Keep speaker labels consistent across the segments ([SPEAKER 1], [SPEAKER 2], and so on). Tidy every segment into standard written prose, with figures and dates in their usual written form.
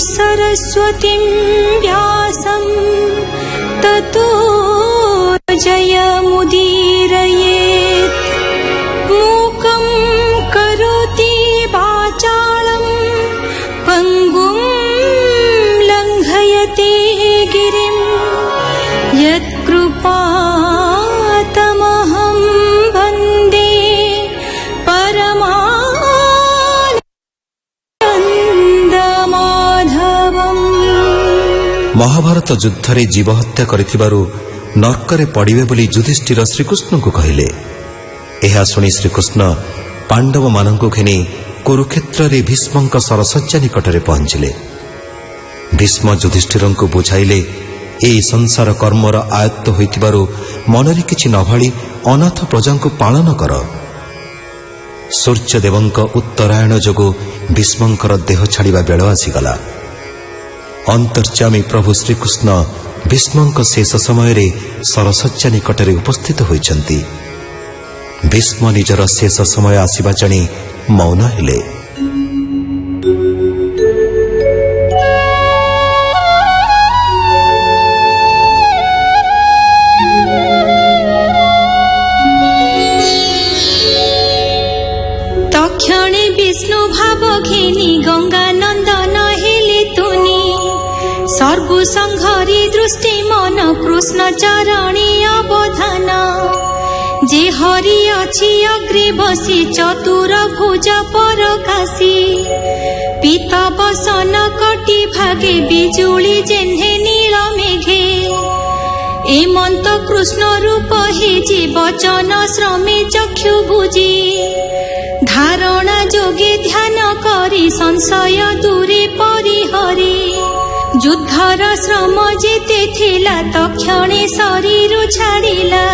[SPEAKER 1] सरस्वतीं व्यासं ततो जयमुदीरयेत्। मूकं करोति वाचालं पङ्गुं लङ्घयते गिरिं यत्कृपातमहं वन्दे परमानन्दमाधवम्।
[SPEAKER 2] महाभारत युद्धरे जीवहत्या करिथिबारु नरकरे पड़िबे बोली युधिष्ठिर श्रीकृष्ण को कहिले। एहा सुनी श्रीकृष्ण पांडव मानंकु घेनी कुरुक्षेत्र रे भीष्मंक सरसज्जा निकटरे पहुंचिले। भीष्म युधिष्ठिरंकु बुझाइले ए संसार कर्मर आयत्त होइतिबारु मनरे किछि न भाळी अनाथ प्रजांकु पालन कर। सूर्यदेवंक उत्तरायण जोगु भीष्मंकर देह छाड़िबा बेଳ आसीगला। अंतर्यामी प्रभु श्रीकृष्ण भीष्मंक शेष समय रे सरसज्जा निकटरे उपस्थित होइछन्ति। भीष्म निजर शेष समय आसीबा जानि मौन हेले।
[SPEAKER 1] तक्षणे विष्णु भाव घेनी गंगा नंदन हेले तुनी। सर्व संघरी दृष्टि मन कृष्ण चरणी अवधान। जे हरि अछि अग्रे बसी चतुर भुज परकाशी। पीत बसन कटि भागे बिजुली जेन्हे नील मेघे। एमंत कृष्ण रूप हे जे वचन श्रमे चक्षु बुझी। धारणा जोगे ध्यान करी संशय दूरे परिहरी। युद्धर श्रम जेते थिला तक्षणे शरीर छाड़िला।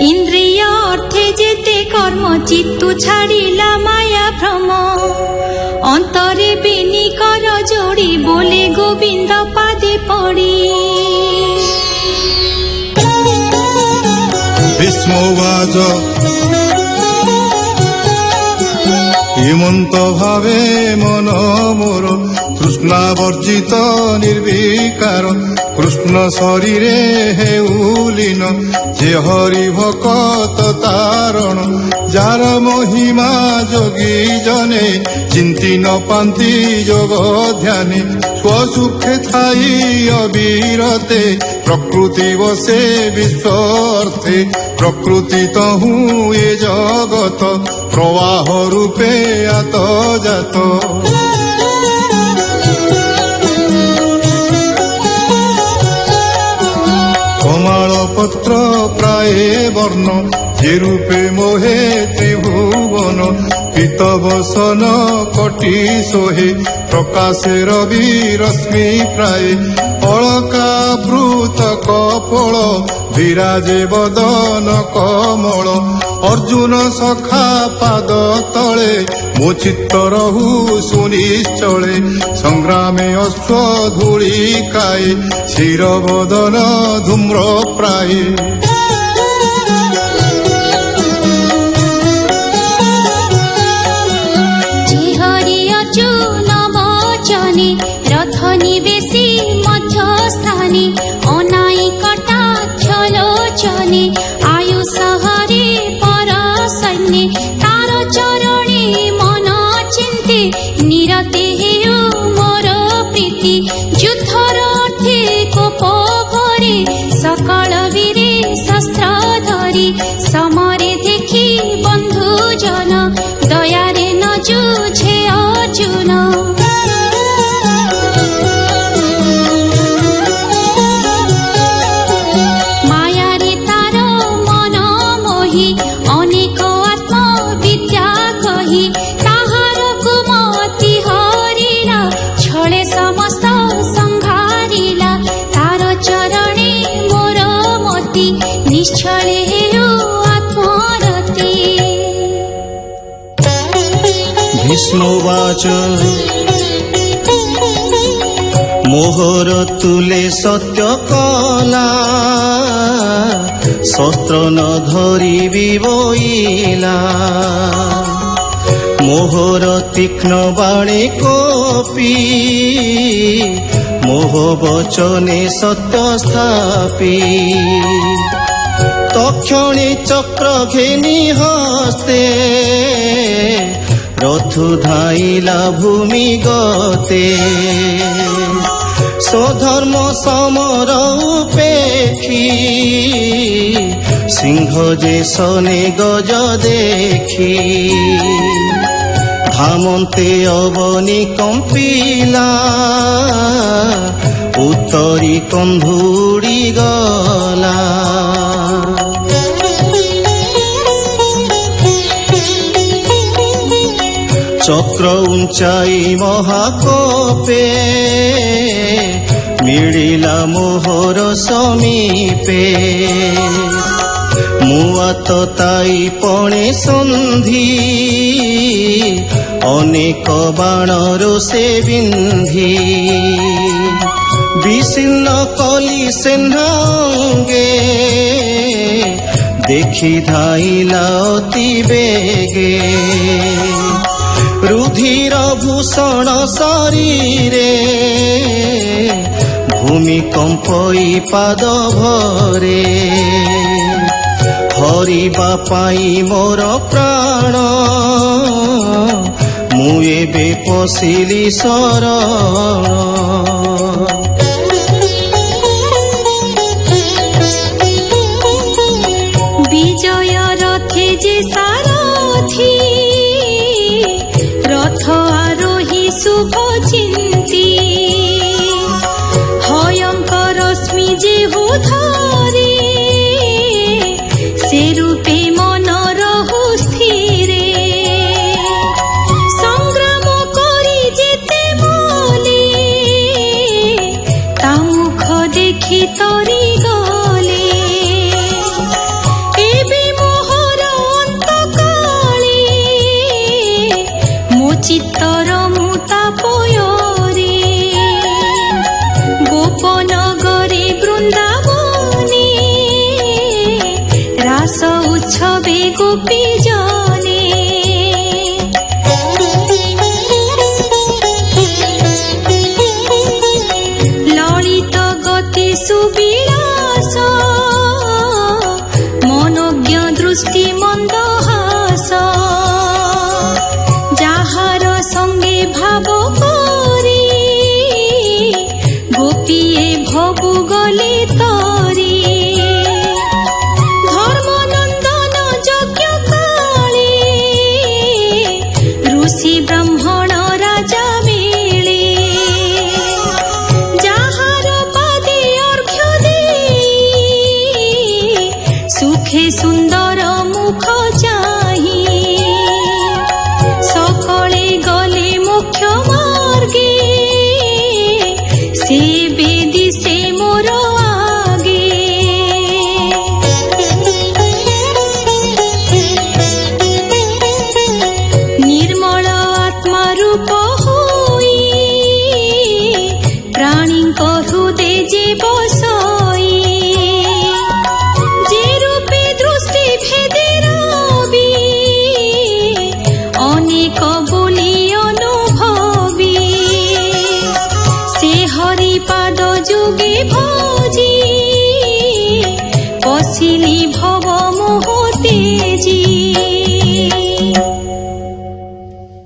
[SPEAKER 1] इंद्रिय अर्थे जेते कर्म चित्तु छाड़िला माया भ्रम। अंतरे बेनी कर जोड़ी बोले गोविंद पादे पड़ी।
[SPEAKER 3] भीष्मोवाच हिमंत भावे मन मोर तृष्णावर्जित निर्विकार। कृष्ण शरीरे हेउलीन जे हरि भक्त तारण। जार महिमा जोगी जने चिंती न पांती जोग ध्याने। स्वसुखे थाई अविरते प्रकृति बसे विश्वर्थे। प्रकृति तहु ए जगत प्रवाह रूपे आत जात। कमाल पत्र प्राय वर्ण जे रूपे मोहे त्रिभुवन। पीत बसन कटि सोहे प्रकाशे रवि रश्मि प्राय। अलकावृत कपोल विराजे बदन कमल। अर्जुन सखा पाद तले मो चित्त रहु सुनिश्चले। संग्रामे अश्व धूଳି खाए शिर बदन धूम्र प्राय।
[SPEAKER 1] रथ निवेशी मध्य स्थाने। अनाई कटाक्ष लोचने आयुष हरे पर सैन्य। तार चरणे मन चिंते निरते हेउ मोर प्रीति। युद्धर अर्थे कोप भरे सकल वीरे शस्त्र धरी। समरे देखी बंधु जन दयारे न जुझे अर्जुन। निश्चले हेउ आत्मरति।
[SPEAKER 4] भीष्मोवाच मोहर तुले सत्य कला। शस्त्र न धरिबि बोइला। মোহর তীক্ষ্ণ বাণী কপি মোহ বচনে সত্য স্থাপি তক্ষণে চক্র ঘেনি হস্তে রথু ধাইলা ভূমি গতে স্বধর্ম সমর উপেক্ষি সিংহ যে শনে গজ দেখি ধামন্তে অবনি কম্পিলা উত্তরি কন্ধুড়ি গলা চক্র উঞ্চাই মহাকোপে মিଳିলা মোহর সমীপে মুয়াত তাই পণে সন্ধি অনেক বাণর সে বিন্ধি বিচ্ছিন্ন কলি সেনাঙ্গে দেখি ধাইলা অতি বেগে রুধির ভূষণ শরীরে ভূমিকম্পই পাদ ভরে হরিবা পাই মোর প্রাণ মু এবে পশিলি শরণ
[SPEAKER 1] বিজয় রথে যে সারথি রথ আরোহী শুভ চিন্তি ভয়ঙ্কর রশ্মি যে ধরে সে রূপে মন রহু স্থিরে সংগ্রাম করি যেতে বলে তা মুখ দেখি তরি গলে ଏବେ ମୋହର ଅନ୍ତକାଳେ ମୋ ଚିତ୍ତର ମୁଁ ତାପୟରେ ଗୋପନଗରେ ବୃନ୍ଦାବନେ ରାସ ଉତ୍ସବେ ଗୋପୀ ଜନେ ললিত গতি সুবিলাস মনোজ্ঞ দৃষ্টি মন্দহাস যাহার সঙ্গে ভাব করি গোপীয়ে ভবু গলে তরি ধর্মনন্দন যজ্ঞ কালে ঋষি ব্রাহ্মণ রাজা মেলে যাহার পাদে অর্ঘ্য দেই সুখে সুন্দর মুখ চাহি সকলে গলে মুখ্য মার্গে সে বেদি সে মোর আগে নির্মল আত্মা রূপ হই প্রাণীঙ্ক হৃদে যে বসই যে রূপে দৃষ্টি ভেদে রবি অনেক বলি অনুভবী সে হরিপাদ যুগে ভজি পশিলি